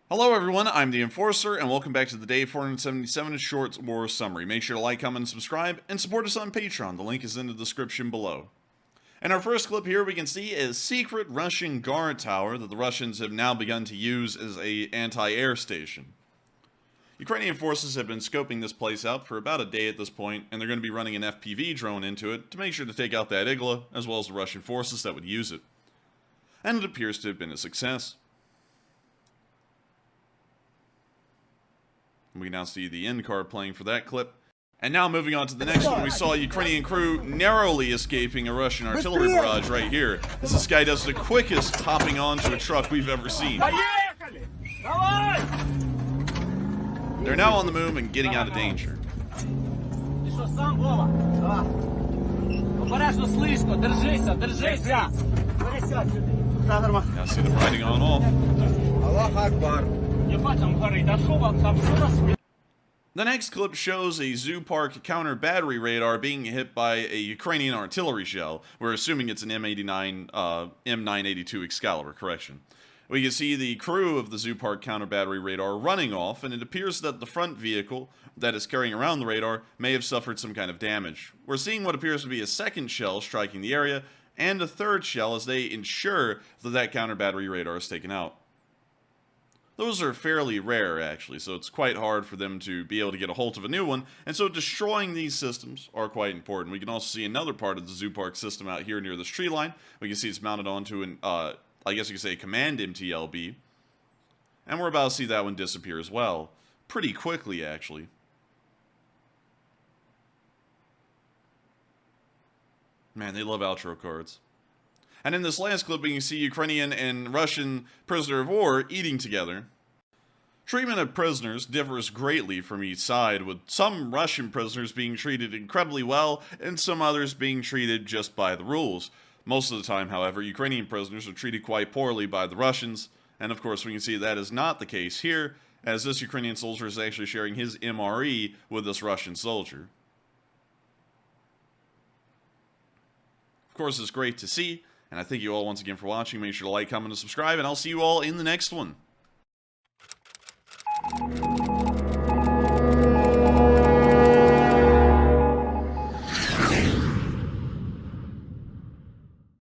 Hello everyone, I'm the Enforcer, and welcome back to the Day 477 Short War Summary. Make sure to like, comment, and subscribe, and support us on Patreon. The link is in the description below. And our first clip here we can see is secret Russian guard tower that the Russians have now begun to use as a anti-air station. Ukrainian forces have been scoping this place out for about a day at this point, and they're going to be running an FPV drone into it to make sure to take out that Igla, as well as the Russian forces that would use it. And it appears to have been a success. We can now see the end card playing for that clip. And now moving on to the next one, we saw a Ukrainian crew narrowly escaping a Russian artillery barrage right here, as this guy does the quickest hopping onto a truck we've ever seen. They're now on the move and getting out of danger. Now see them riding on off. The next clip shows a zoopark counterbattery radar being hit by a Ukrainian artillery shell. We're assuming it's an M982 Excalibur, correction. We can see the crew of the zoopark counterbattery radar running off, and it appears that the front vehicle that is carrying around the radar may have suffered some kind of damage. We're seeing what appears to be a second shell striking the area, and a third shell as they ensure that that counterbattery radar is taken out. Those are fairly rare, actually, so it's quite hard for them to be able to get a hold of a new one, and so destroying these systems are quite important. We can also see another part of the zoopark system out here near this tree line. We can see it's mounted onto an, I guess you could say, a command MTLB, and we're about to see that one disappear as well. Pretty quickly, actually. Man, they love outro cards. And in this last clip, we can see Ukrainian and Russian prisoner of war eating together. Treatment of prisoners differs greatly from each side, with some Russian prisoners being treated incredibly well, and some others being treated just by the rules. Most of the time, however, Ukrainian prisoners are treated quite poorly by the Russians, and of course we can see that is not the case here, as this Ukrainian soldier is actually sharing his MRE with this Russian soldier. Of course, it's great to see. And I thank you all once again for watching. Make sure to like, comment, and subscribe, and I'll see you all in the next one.